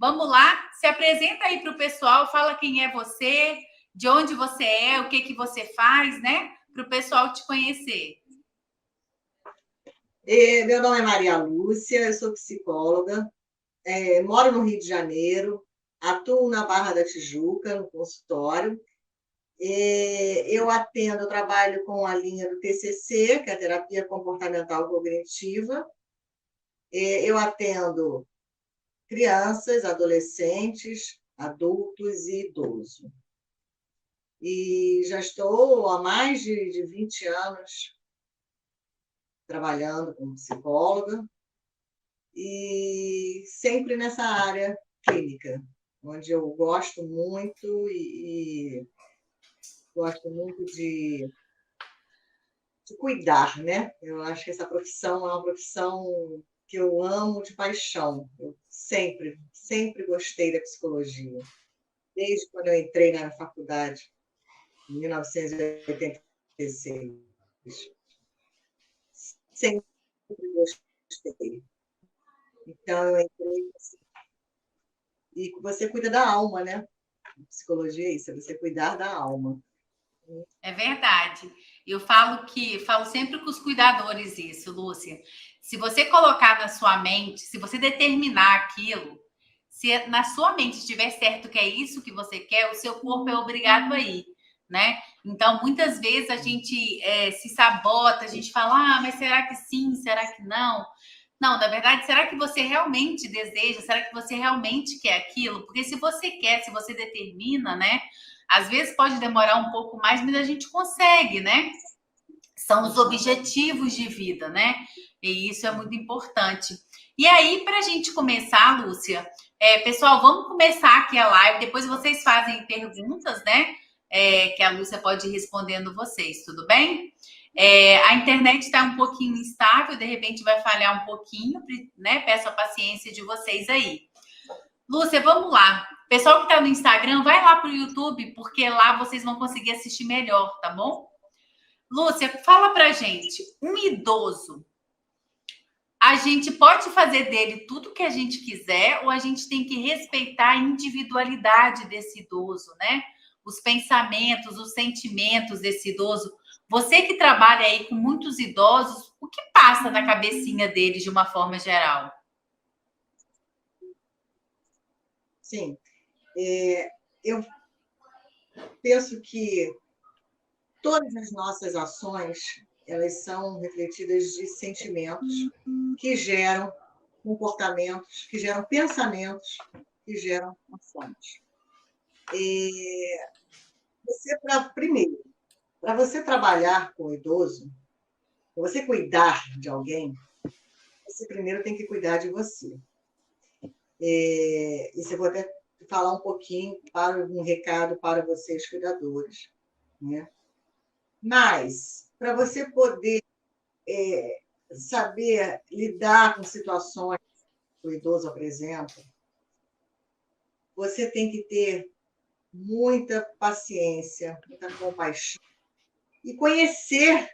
Vamos lá, se apresenta aí para o pessoal, fala quem é você, de onde você é, o que que você faz, né? Para o pessoal te conhecer. Meu nome é Maria Lúcia, eu sou psicóloga, moro no Rio de Janeiro, atuo na Barra da Tijuca, no consultório. Eu trabalho com a linha do TCC, que é a Terapia Comportamental Cognitiva. Eu atendo crianças, adolescentes, adultos e idosos. E já estou há mais de 20 anos trabalhando como psicóloga e sempre nessa área clínica, onde eu gosto muito e gosto muito de cuidar, né? Eu acho que essa profissão é uma profissão que eu amo de paixão. Eu sempre gostei da psicologia. Desde quando eu entrei na faculdade, em 1986. Sempre gostei. Então, eu entrei assim, e você cuida da alma, né? Psicologia é isso, é você cuidar da alma. É verdade. Eu falo sempre com os cuidadores isso, Lúcia. Se você colocar na sua mente, se você determinar aquilo, se na sua mente estiver certo que é isso que você quer, o seu corpo é obrigado a ir, né? Então, muitas vezes a gente se sabota, a gente fala, mas será que sim, será que não? Não, na verdade, será que você realmente deseja? Será que você realmente quer aquilo? Porque se você quer, se você determina, né? Às vezes pode demorar um pouco mais, mas a gente consegue, né? São os objetivos de vida, né? E isso é muito importante. E aí, para a gente começar, Lúcia, pessoal, vamos começar aqui a live. Depois vocês fazem perguntas, né? Que a Lúcia pode ir respondendo vocês, tudo bem? A internet está um pouquinho instável, de repente vai falhar um pouquinho, né? Peço a paciência de vocês aí. Lúcia, vamos lá. Pessoal que está no Instagram, vai lá para o YouTube, porque lá vocês vão conseguir assistir melhor, tá bom? Lúcia, fala pra gente, um idoso, a gente pode fazer dele tudo que a gente quiser ou a gente tem que respeitar a individualidade desse idoso, né? Os pensamentos, os sentimentos desse idoso. Você que trabalha aí com muitos idosos, o que passa na cabecinha deles de uma forma geral? Sim, eu penso que todas as nossas ações, elas são refletidas de sentimentos que geram comportamentos, que geram pensamentos, que geram ações. Primeiro, para você trabalhar com o idoso, para você cuidar de alguém, você primeiro tem que cuidar de você. Isso eu vou até falar um pouquinho para um recado para vocês, cuidadores, né? Mas, para você poder saber lidar com situações que o idoso apresenta, você tem que ter muita paciência, muita compaixão e conhecer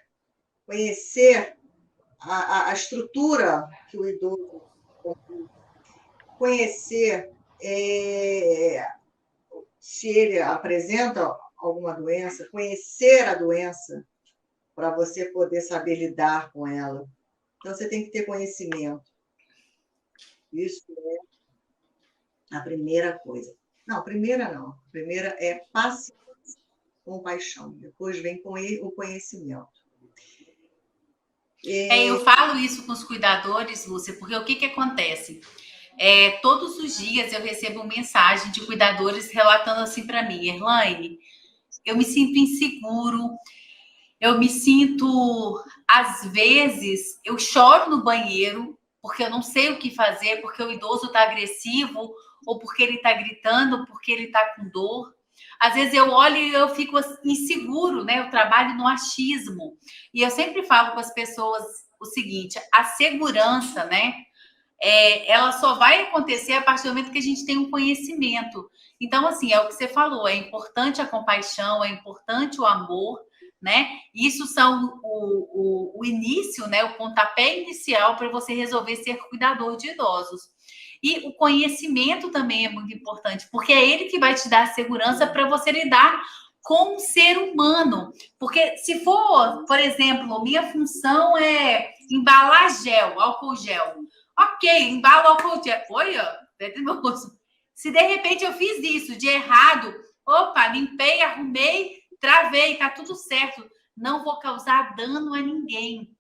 a estrutura que o idoso conhecer se ele apresenta alguma doença, conhecer a doença para você poder saber lidar com ela. Então, você tem que ter conhecimento. Isso é a primeira coisa. Não, a primeira não. A primeira é paciência, compaixão. Depois vem com o conhecimento. Eu falo isso com os cuidadores, Lúcia, porque o que acontece? Todos os dias eu recebo mensagem de cuidadores relatando assim para mim, Erlaine, eu me sinto inseguro, eu me sinto, às vezes, eu choro no banheiro, porque eu não sei o que fazer, porque o idoso está agressivo, ou porque ele está gritando, porque ele está com dor. Às vezes eu olho e eu fico inseguro, né? Eu trabalho no achismo. E eu sempre falo com as pessoas o seguinte, a segurança, né? Ela só vai acontecer a partir do momento que a gente tem um conhecimento. Então, assim, é o que você falou, é importante a compaixão, é importante o amor, né? Isso são o início, né? O pontapé inicial para você resolver ser cuidador de idosos. E o conhecimento também é muito importante, porque é ele que vai te dar segurança para você lidar com o ser humano. Porque se for, por exemplo, minha função é embalar gel, álcool gel. Ok, embalo álcool gel. Olha, se de repente eu fiz isso de errado, opa, limpei, arrumei, travei, tá tudo certo. Não vou causar dano a ninguém.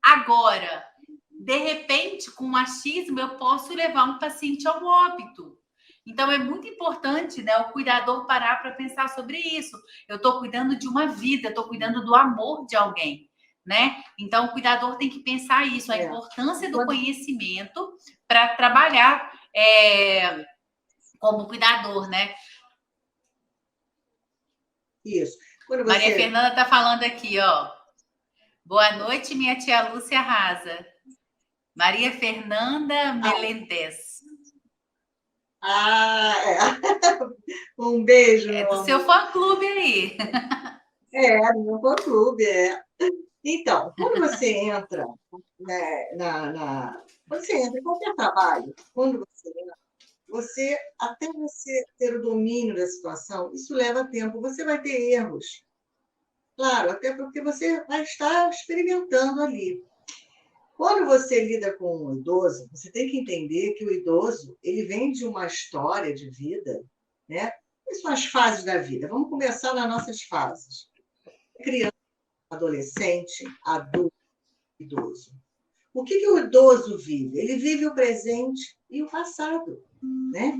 Agora, de repente, com machismo, eu posso levar um paciente ao óbito. Então, é muito importante, né, o cuidador parar para pensar sobre isso. Eu estou cuidando de uma vida, estou cuidando do amor de alguém, né? Então, o cuidador tem que pensar isso, a importância do conhecimento para trabalhar como cuidador, né? Isso. Maria Fernanda está falando aqui, ó. Boa noite, minha tia Lúcia Arrasa. Maria Fernanda Melendez. Um beijo. É do seu fã-clube aí. Do meu fã-clube, Então, quando você entra, quando você entra em qualquer trabalho, quando você entra, até você ter o domínio da situação, isso leva tempo. Você vai ter erros. Claro, até porque você vai estar experimentando ali. Quando você lida com um idoso, você tem que entender que o idoso ele vem de uma história de vida, né? Quais são as fases da vida? Vamos começar nas nossas fases. Criança, adolescente, adulto, idoso. O que o idoso vive? Ele vive o presente e o passado, né?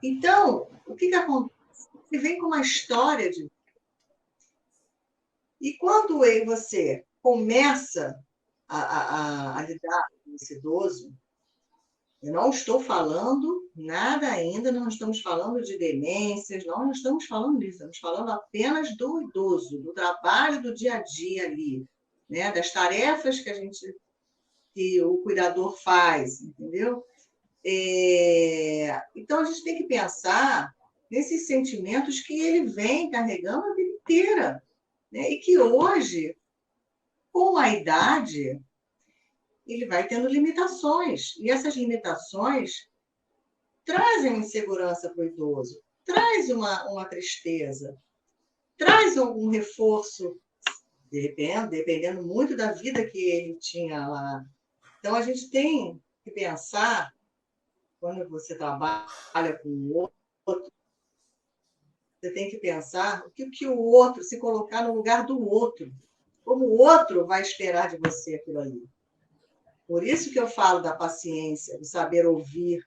Então, o que acontece? Ele vem com uma história de vida. E quando você começa a lidar com esse idoso, eu não estou falando nada ainda, não estamos falando de demências, não estamos falando disso, estamos falando apenas do idoso, do trabalho do dia a dia ali, né? Das tarefas que o cuidador faz, entendeu? Então, a gente tem que pensar nesses sentimentos que ele vem carregando a vida inteira, né? E que hoje, com a idade, ele vai tendo limitações. E essas limitações trazem insegurança para o idoso, traz uma tristeza, traz algum reforço, dependendo muito da vida que ele tinha lá. Então, a gente tem que pensar, quando você trabalha com o outro, você tem que pensar o que o outro, se colocar no lugar do outro, como o outro vai esperar de você aquilo ali. Por isso que eu falo da paciência, do saber ouvir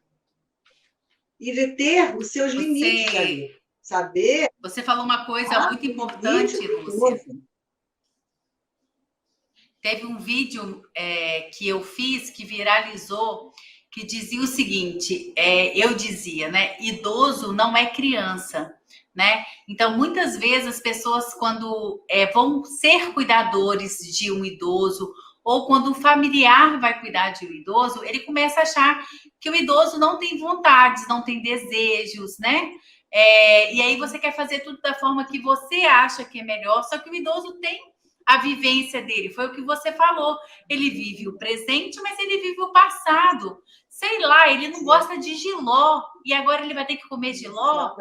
e de ter os seus limites ali. Saber. Você falou uma coisa muito importante, Lúcia. Teve um vídeo que eu fiz que viralizou, que dizia o seguinte: eu dizia, né? Idoso não é criança, né? Então, muitas vezes as pessoas, quando vão ser cuidadores de um idoso, ou quando um familiar vai cuidar de um idoso, ele começa a achar que o idoso não tem vontades, não tem desejos, né? E aí você quer fazer tudo da forma que você acha que é melhor, só que o idoso tem a vivência dele, foi o que você falou. Ele vive o presente, mas ele vive o passado. Sei lá, ele não gosta de jiló, e agora ele vai ter que comer jiló,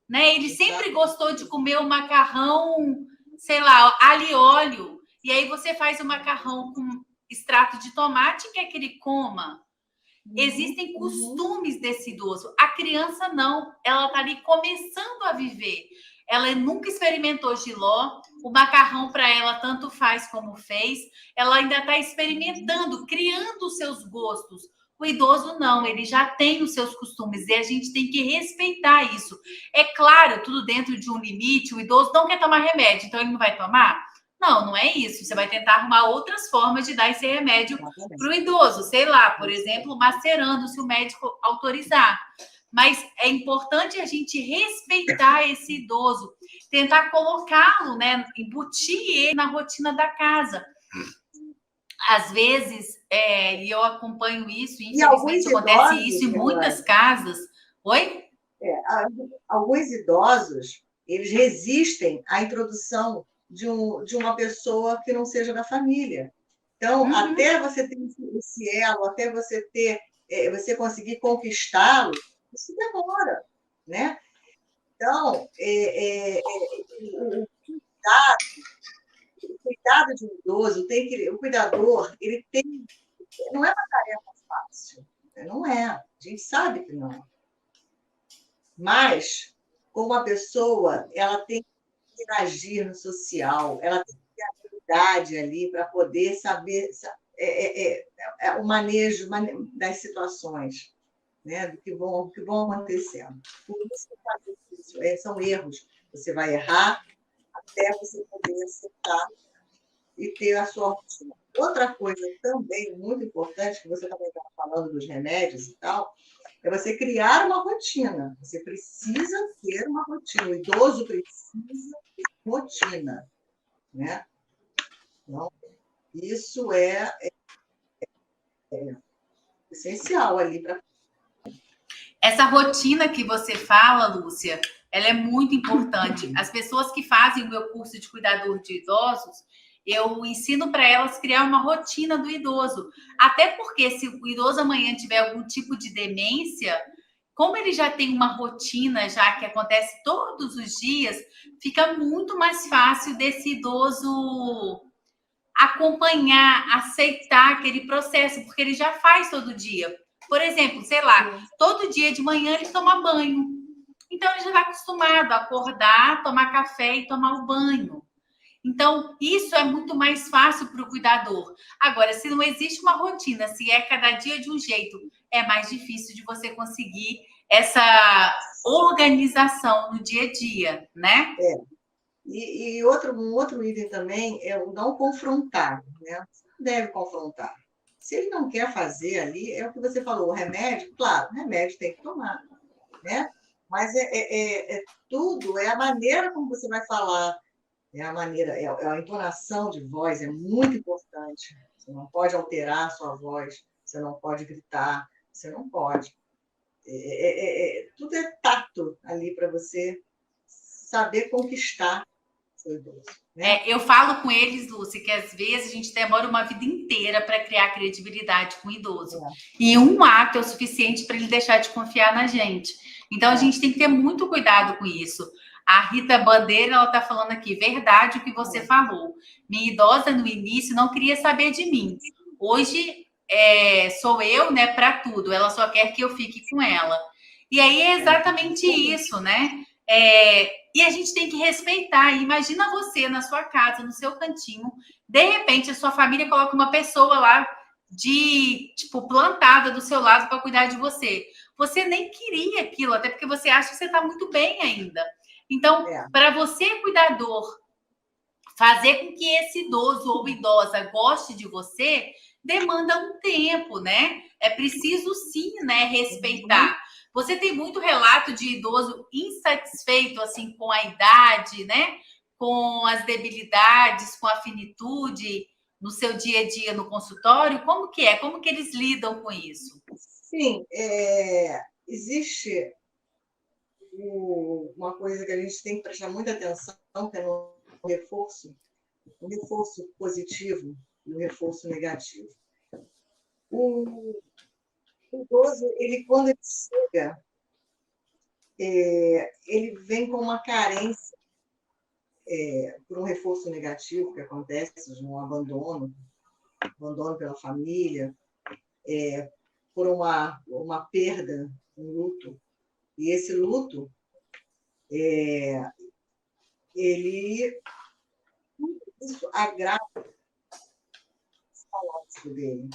né? Ele sempre gostou de comer o macarrão, sei lá, alho e óleo. E aí você faz o macarrão com extrato de tomate e quer que ele coma. Existem costumes desse idoso. A criança não, ela está ali começando a viver. Ela nunca experimentou jiló, o macarrão para ela tanto faz como fez. Ela ainda está experimentando, criando os seus gostos. O idoso não, ele já tem os seus costumes e a gente tem que respeitar isso. É claro, tudo dentro de um limite. O idoso não quer tomar remédio, então ele não vai tomar? Não, não é isso. Você vai tentar arrumar outras formas de dar esse remédio para o idoso. Sei lá, por exemplo, macerando, se o médico autorizar. Mas é importante a gente respeitar esse idoso, tentar colocá-lo, né, embutir ele na rotina da casa. Às vezes, e eu acompanho isso, infelizmente acontece isso em muitas casas. Oi? Alguns idosos, eles resistem à introdução de uma pessoa que não seja da família. Então, até você ter esse elo, até você ter você conseguir conquistá-lo, isso demora, né? Então, o cuidado de um idoso o cuidador, ele tem, não é uma tarefa fácil, não é, a gente sabe que não. Mas, como a pessoa, ela tem que interagir no social, ela tem que ter habilidade ali para poder saber o manejo das situações, né, do que vão acontecendo. Por isso que fazer isso são erros. Você vai errar até você poder acertar e ter a sua rotina. Outra coisa também muito importante, que você também estava falando dos remédios e tal, é você criar uma rotina. Você precisa ter uma rotina. O idoso precisa ter rotina, né? Então, isso é essencial ali para. Essa rotina que você fala, Lúcia, ela é muito importante. As pessoas que fazem o meu curso de cuidador de idosos, eu ensino para elas criar uma rotina do idoso. Até porque se o idoso amanhã tiver algum tipo de demência, como ele já tem uma rotina, já que acontece todos os dias, fica muito mais fácil desse idoso acompanhar, aceitar aquele processo, porque ele já faz todo dia. Por exemplo, sei lá, todo dia de manhã ele toma banho. Então ele já está acostumado a acordar, tomar café e tomar o banho. Então, isso é muito mais fácil para o cuidador. Agora, se não existe uma rotina, se é cada dia de um jeito, é mais difícil de você conseguir essa organização no dia a dia, né? E um outro item também é o não confrontar, né? Você não deve confrontar. Se ele não quer fazer ali, é o que você falou, o remédio, claro, o remédio tem que tomar, né? Mas tudo, é a maneira como você vai falar, é a maneira, é a entonação de voz, é muito importante. Você não pode alterar a sua voz, você não pode gritar, você não pode. Tudo é tato ali para você saber conquistar seu idoso. Né? Eu falo com eles, Lúcia, que às vezes a gente demora uma vida inteira para criar credibilidade com o idoso. E um ato é o suficiente para ele deixar de confiar na gente. Então a gente tem que ter muito cuidado com isso. A Rita Bandeira, ela está falando aqui, verdade o que você falou. Minha idosa no início não queria saber de mim. Hoje sou eu, né, para tudo. Ela só quer que eu fique com ela. E aí é exatamente isso, né? E a gente tem que respeitar. Imagina você na sua casa, no seu cantinho, de repente a sua família coloca uma pessoa lá plantada do seu lado para cuidar de você. Você nem queria aquilo, até porque você acha que você está muito bem ainda. Então, para você, cuidador, fazer com que esse idoso ou idosa goste de você, demanda um tempo, né? É preciso sim, né, respeitar. Você tem muito relato de idoso insatisfeito assim com a idade, né? Com as debilidades, com a finitude no seu dia a dia no consultório? Como que é? Como que eles lidam com isso? Sim, existe uma coisa que a gente tem que prestar muita atenção, que é no reforço, um reforço positivo e um reforço negativo. O idoso, quando ele chega, ele vem com uma carência por um reforço negativo que acontece, de um abandono pela família, por uma perda, um luto. E esse luto, isso agrava o psicológico dele.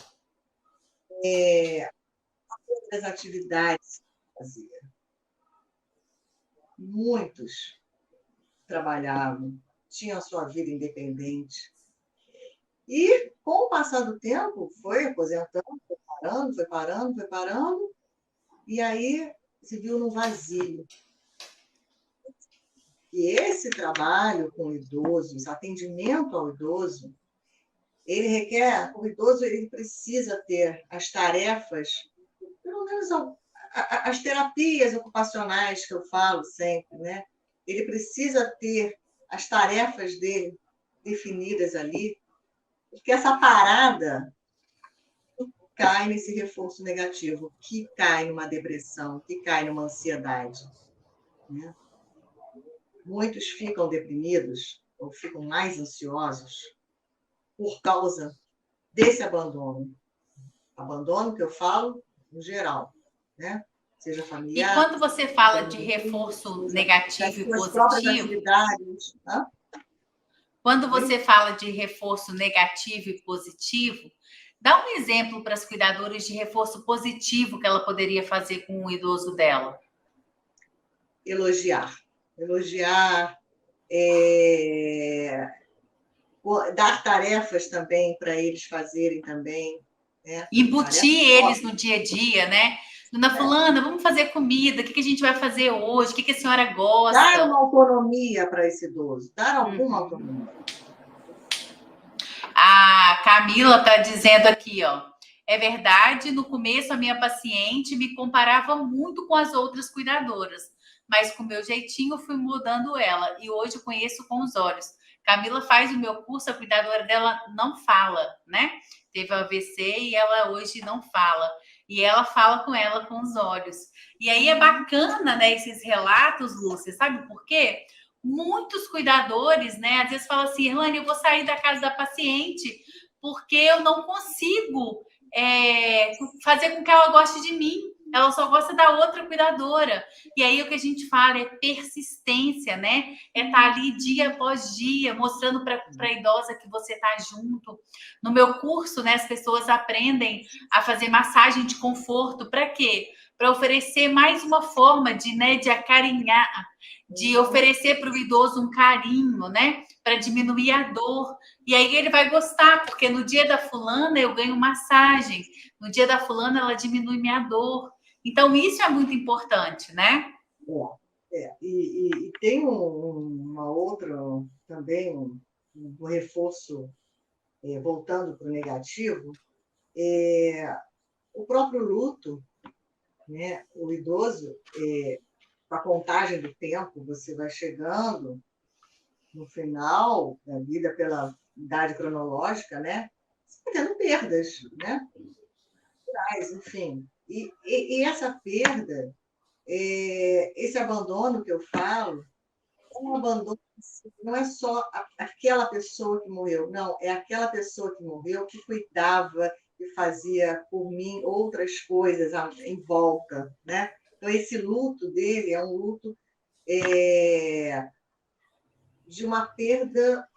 As atividades que fazia. Muitos trabalhavam, tinham a sua vida independente. E, com o passar do tempo, foi aposentando, foi parando, e aí se viu no vazio. E esse trabalho com o idoso, esse atendimento ao idoso, o idoso ele precisa ter as tarefas, pelo menos as terapias ocupacionais que eu falo sempre, né? Ele precisa ter as tarefas dele definidas ali, porque essa parada cai nesse reforço negativo, que cai numa depressão, que cai numa ansiedade, né? Muitos ficam deprimidos ou ficam mais ansiosos por causa desse abandono. Abandono que eu falo, no geral, né? Seja E familiar, quando você fala de reforço negativo das e suas próprias positivo, atividades. Hã? quando você fala de reforço negativo e positivo, dá um exemplo para as cuidadoras de reforço positivo que ela poderia fazer com o idoso dela. Elogiar. Elogiar, dar tarefas também para eles fazerem também. Né? Embutir eles no dia a dia, né? Dona Fulana, vamos fazer comida, o que a gente vai fazer hoje? O que a senhora gosta? Dar uma autonomia para esse idoso, dar alguma autonomia. A Camila está dizendo aqui, ó. É verdade, no começo a minha paciente me comparava muito com as outras cuidadoras, mas com o meu jeitinho fui mudando ela e hoje conheço com os olhos. Camila faz o meu curso, a cuidadora dela não fala, né? Teve AVC e ela hoje não fala. E ela fala com ela com os olhos. E aí é bacana, né, esses relatos, Lúcia, sabe por quê? Muitos cuidadores, né, às vezes falam assim, Irlane, eu vou sair da casa da paciente porque eu não consigo fazer com que ela goste de mim. Ela só gosta da outra cuidadora. E aí o que a gente fala é persistência, né? É estar ali dia após dia, mostrando para a idosa que você está junto. No meu curso, né, as pessoas aprendem a fazer massagem de conforto. Para quê? Para oferecer mais uma forma de acarinhar, de oferecer para o idoso um carinho, né? Para diminuir a dor. E aí ele vai gostar, porque no dia da fulana eu ganho massagem, no dia da fulana ela diminui minha dor. Então, isso é muito importante, né? E tem uma outra, também, um reforço, voltando para o negativo, o próprio luto, né? O idoso, com a contagem do tempo, você vai chegando no final da vida pela idade cronológica, né? Você vai tendo perdas, né? Enfim. E essa perda, esse abandono que eu falo, é um abandono, não é só aquela pessoa que morreu, não, é aquela pessoa que morreu que cuidava, que fazia por mim outras coisas em volta, né? Então, esse luto dele é um luto de uma perda,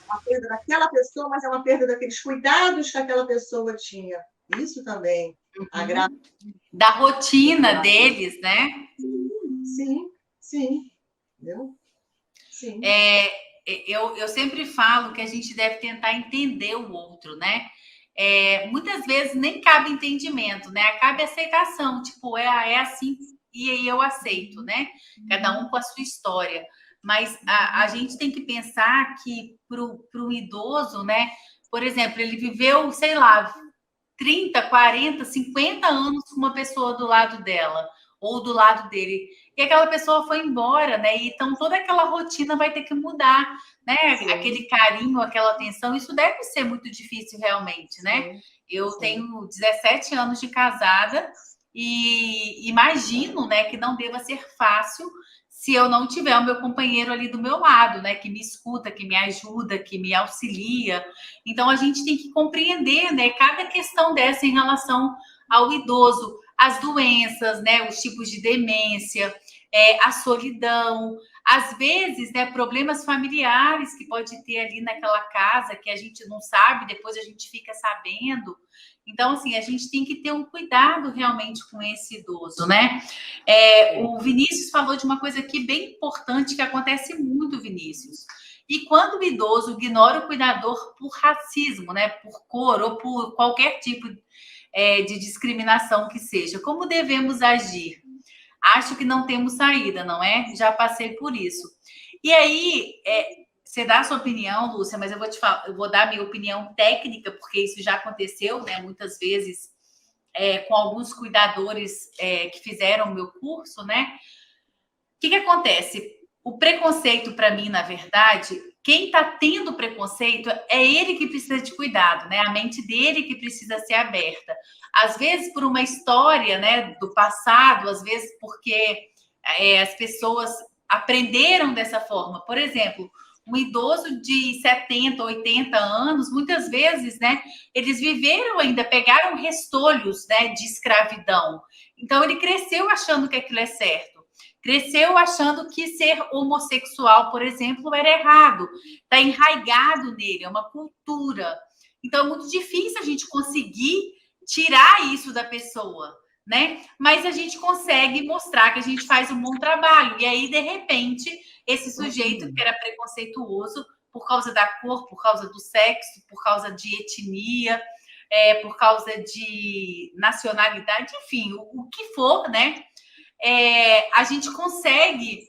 uma perda daquela pessoa, mas é uma perda daqueles cuidados que aquela pessoa tinha. Isso também agrava. Da rotina deles, né? Sim. Entendeu? Sim. Eu sempre falo que a gente deve tentar entender o outro, né? Muitas vezes nem cabe entendimento, né? Cabe aceitação, tipo, é assim e aí eu aceito, né? Cada um com a sua história. Mas a gente tem que pensar que para o idoso, né? Por exemplo, ele viveu, sei lá, 30, 40, 50 anos com uma pessoa do lado dela ou do lado dele. E aquela pessoa foi embora, né? Então toda aquela rotina vai ter que mudar, né? Sim. Aquele carinho, aquela atenção, isso deve ser muito difícil realmente, né? Sim. Eu tenho 17 anos de casada e imagino, né, que não deva ser fácil se eu não tiver o meu companheiro ali do meu lado, né, que me escuta, que me ajuda, que me auxilia. Então a gente tem que compreender, né, cada questão dessa em relação ao idoso, as doenças, né, os tipos de demência, a solidão, às vezes, né, problemas familiares que pode ter ali naquela casa que a gente não sabe, depois a gente fica sabendo. Então, assim, a gente tem que ter um cuidado realmente com esse idoso, né? O Vinícius falou de uma coisa aqui bem importante que acontece muito, Vinícius. E quando o idoso ignora o cuidador por racismo, né, por cor ou por qualquer tipo de discriminação que seja, como devemos agir? Acho que não temos saída, não é? Já passei por isso. E aí, você dá a sua opinião, Lúcia, mas eu vou dar a minha opinião técnica, porque isso já aconteceu, né? Muitas vezes com alguns cuidadores que fizeram o meu curso, né? O que acontece? O preconceito, para mim, na verdade, quem está tendo preconceito é ele que precisa de cuidado, né? A mente dele que precisa ser aberta. Às vezes por uma história, né, do passado, às vezes porque as pessoas aprenderam dessa forma. Por exemplo, um idoso de 70, 80 anos, muitas vezes, né, eles viveram ainda, pegaram restolhos, né, de escravidão. Então, ele cresceu achando que aquilo é certo. Cresceu achando que ser homossexual, por exemplo, era errado. Está enraizado nele, é uma cultura. Então, é muito difícil a gente conseguir tirar isso da pessoa, né? Mas a gente consegue mostrar que a gente faz um bom trabalho. E aí, de repente, esse sujeito que era preconceituoso por causa da cor, por causa do sexo, por causa de etnia, por causa de nacionalidade, enfim, o que for, né? A gente consegue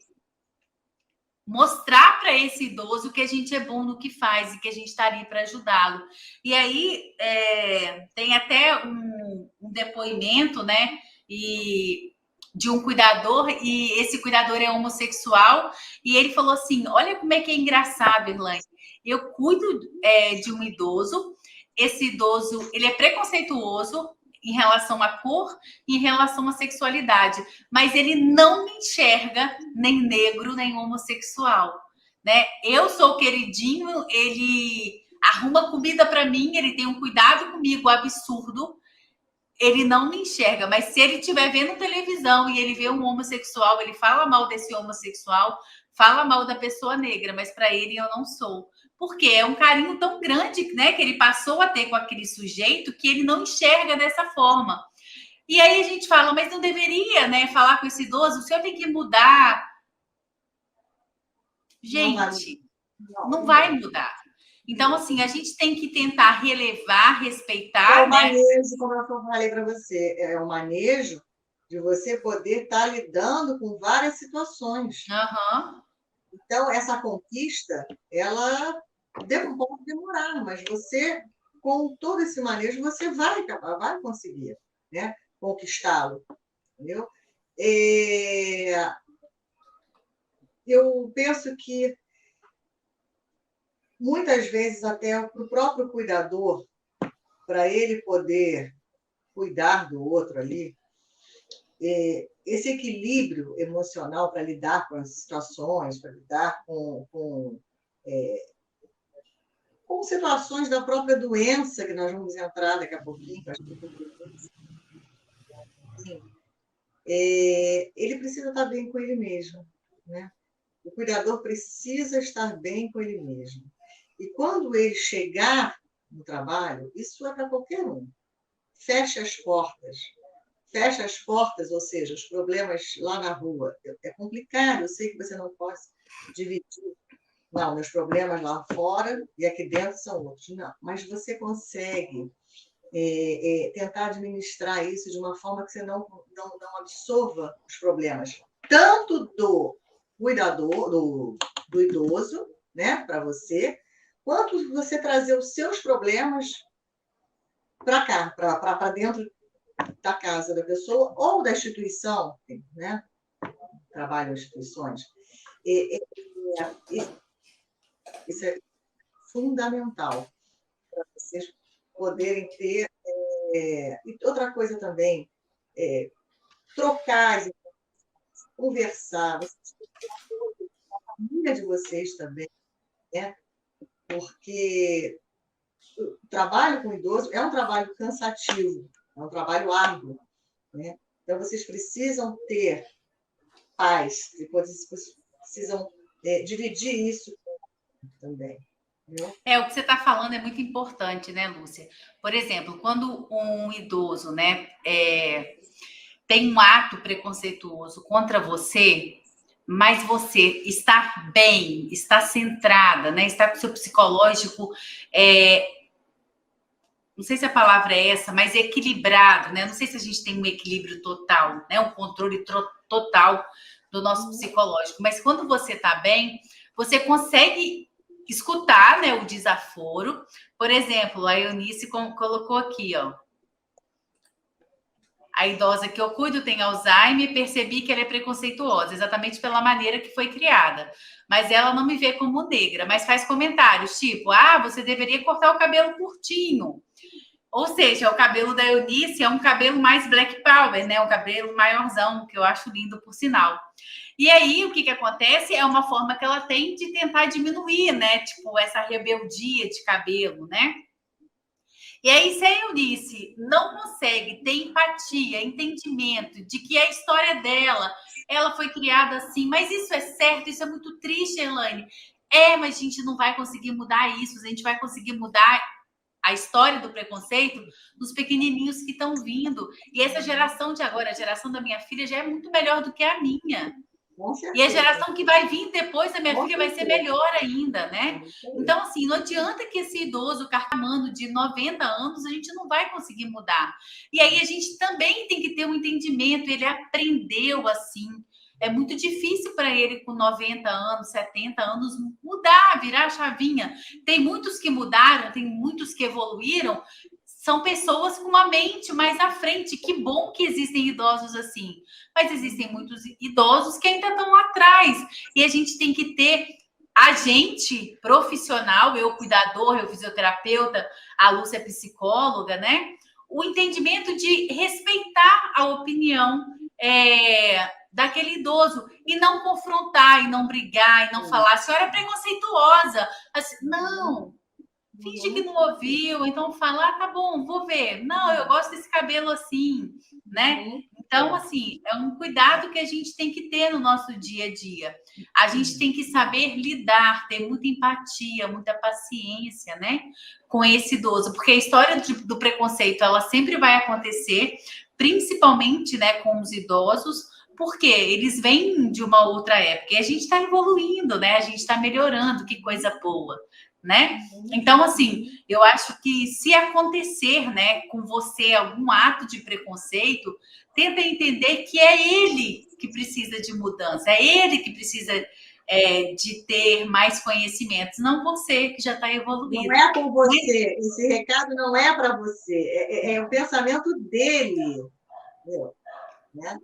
mostrar para esse idoso que a gente é bom no que faz e que a gente está ali para ajudá-lo. E aí tem até um depoimento, né? E de um cuidador, e esse cuidador é homossexual, e ele falou assim: olha como é que é engraçado, Irlane. Eu cuido de um idoso, esse idoso ele é preconceituoso em relação à cor e em relação à sexualidade, mas ele não me enxerga nem negro, nem homossexual, né? Eu sou o queridinho, ele arruma comida para mim, ele tem um cuidado comigo absurdo, ele não me enxerga, mas se ele estiver vendo televisão e ele vê um homossexual, ele fala mal desse homossexual, fala mal da pessoa negra, mas para ele eu não sou. Porque é um carinho tão grande, né, que ele passou a ter com aquele sujeito que ele não enxerga dessa forma. E aí a gente fala, mas não deveria, né, falar com esse idoso, o senhor tem que mudar. Gente, não vai mudar. Então, assim, a gente tem que tentar relevar, respeitar. É o manejo, como eu falei para você, é o manejo de você poder estar lidando com várias situações. Uhum. Então, essa conquista, ela pode demorar, mas você, com todo esse manejo, você vai conseguir, né, conquistá-lo, entendeu? Eu penso que muitas vezes até para o próprio cuidador, para ele poder cuidar do outro ali, esse equilíbrio emocional para lidar com as situações, para lidar com situações da própria doença, que nós vamos entrar daqui a pouquinho, ele precisa estar bem com ele mesmo, né? O cuidador precisa estar bem com ele mesmo. E quando ele chegar no trabalho, isso é para qualquer um. Feche as portas. Fecha as portas, ou seja, os problemas lá na rua. É complicado, eu sei que você não pode dividir. Não, meus problemas lá fora e aqui dentro são outros. Não, mas você consegue tentar administrar isso de uma forma que você não absorva os problemas, tanto do cuidador, do idoso, né, para você, quanto você trazer os seus problemas para cá, para dentro da casa da pessoa ou da instituição, né? Trabalho em instituições. Isso é fundamental para vocês poderem ter. E outra coisa também, trocar, conversar, com a família de vocês também, né? Porque o trabalho com idoso é um trabalho cansativo, é um trabalho árduo, né? Então, vocês precisam ter paz, depois vocês precisam dividir isso também. O que você está falando é muito importante, né, Lúcia? Por exemplo, quando um idoso, né, tem um ato preconceituoso contra você, mas você está bem, está centrada, né, está com o seu psicológico, não sei se a palavra é essa, mas equilibrado, né? Não sei se a gente tem um equilíbrio total, né, um controle total do nosso psicológico, mas quando você está bem, você consegue escutar, né, o desaforo. Por exemplo, a Eunice colocou aqui, ó. a idosa que eu cuido tem Alzheimer e percebi que ela é preconceituosa, exatamente pela maneira que foi criada. Mas ela não me vê como negra, mas faz comentários tipo, você deveria cortar o cabelo curtinho. Ou seja, o cabelo da Eunice é um cabelo mais black power, né? Um cabelo maiorzão, que eu acho lindo, por sinal. E aí, o que acontece? É uma forma que ela tem de tentar diminuir, né? Tipo, essa rebeldia de cabelo, né? E aí, se a Eunice não consegue ter empatia, entendimento de que a história dela, ela foi criada assim, mas isso é certo, isso é muito triste, Elaine. Mas a gente não vai conseguir mudar isso, a gente vai conseguir mudar a história do preconceito dos pequenininhos que estão vindo. E essa geração de agora, a geração da minha filha, já é muito melhor do que a minha. E a geração que vai vir depois da minha filha vai ser melhor ainda, né? Então, assim, não adianta que esse idoso carcamando de 90 anos, a gente não vai conseguir mudar. E aí a gente também tem que ter um entendimento, ele aprendeu assim. É muito difícil para ele, com 90 anos, 70 anos, mudar, virar a chavinha. Tem muitos que mudaram, tem muitos que evoluíram, são pessoas com uma mente mais à frente. Que bom que existem idosos assim. Mas existem muitos idosos que ainda estão lá atrás. E a gente tem que ter a gente profissional, eu cuidador, eu fisioterapeuta, a Lúcia é psicóloga, né? O entendimento de respeitar a opinião daquele idoso e não confrontar, e não brigar, e não falar, a senhora é preconceituosa. Assim, não, finge que não ouviu, então fala, tá bom, vou ver. Não, eu gosto desse cabelo assim, né? Então, assim, é um cuidado que a gente tem que ter no nosso dia a dia. A gente tem que saber lidar, ter muita empatia, muita paciência, né? Com esse idoso, porque a história do preconceito, ela sempre vai acontecer, principalmente, né, com os idosos, porque eles vêm de uma outra época e a gente está evoluindo, né? A gente está melhorando, que coisa boa, né? Então, assim, eu acho que se acontecer, né, com você algum ato de preconceito, tenta entender que é ele que precisa de mudança, é ele que precisa de ter mais conhecimentos, não você que já está evoluído. Não é com você, esse recado não é para você, é o pensamento dele. Meu, né?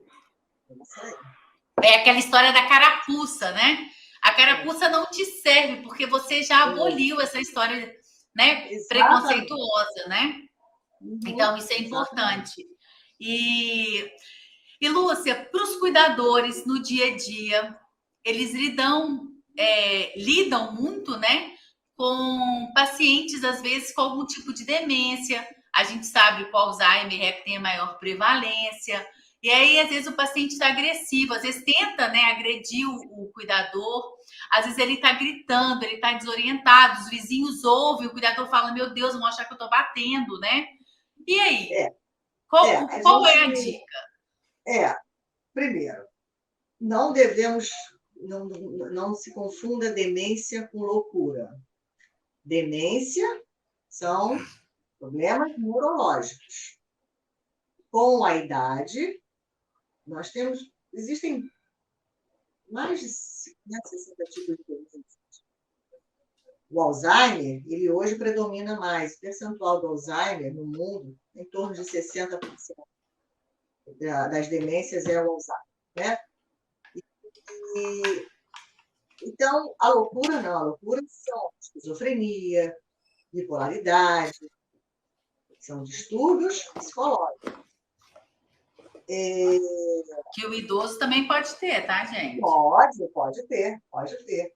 É aquela história da carapuça, né? A carapuça não te serve, porque você já aboliu essa história, né, preconceituosa, né? Então, isso é importante. E Lúcia, para os cuidadores no dia a dia, eles lidam muito, né, com pacientes, às vezes, com algum tipo de demência. A gente sabe que o Alzheimer é que tem a maior prevalência. E aí, às vezes, o paciente está agressivo, às vezes tenta, né, agredir o cuidador, às vezes ele está gritando, ele está desorientado, os vizinhos ouvem, o cuidador fala, meu Deus, vão achar que eu estou batendo, né? E aí? Qual é a dica? Primeiro, não devemos, não se confunda demência com loucura. Demência são problemas neurológicos. Com a idade, existem mais de 60 tipos de demência. O Alzheimer, ele hoje predomina mais. O percentual do Alzheimer no mundo, em torno de 60% das demências é o Alzheimer, né? Então, a loucura não. A loucura são esquizofrenia, bipolaridade, são distúrbios psicológicos. Que o idoso também pode ter, tá, gente? Pode ter.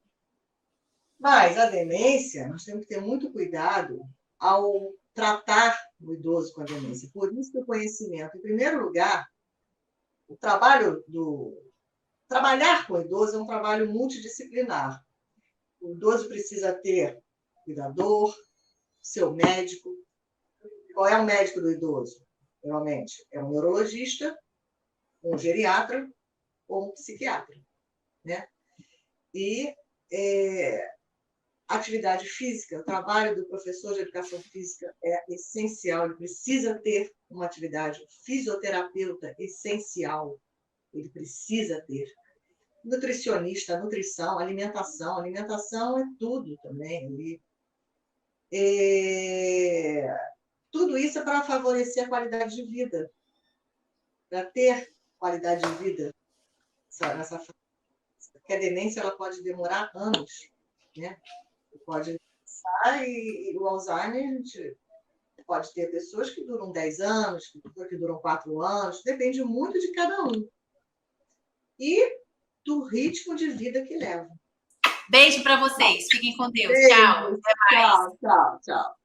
Mas a demência, nós temos que ter muito cuidado ao tratar o idoso com a demência. Por isso que o conhecimento, em primeiro lugar, trabalhar com o idoso é um trabalho multidisciplinar. O idoso precisa ter cuidador, seu médico. Qual é o médico do idoso? Realmente, é um neurologista, um geriatra ou um psiquiatra, né? E atividade física, o trabalho do professor de educação física é essencial, ele precisa ter uma atividade, fisioterapeuta essencial, ele precisa ter. Nutricionista, nutrição, alimentação é tudo também. Tudo isso é para favorecer a qualidade de vida. para ter qualidade de vida nessa fase. Porque a demência ela pode demorar anos, né? Pode passar e o Alzheimer, a gente pode ter pessoas que duram 10 anos, pessoas que duram 4 anos, depende muito de cada um. E do ritmo de vida que leva. Beijo para vocês. Fiquem com Deus. Beijo. Tchau. Até mais. Tchau, tchau, tchau.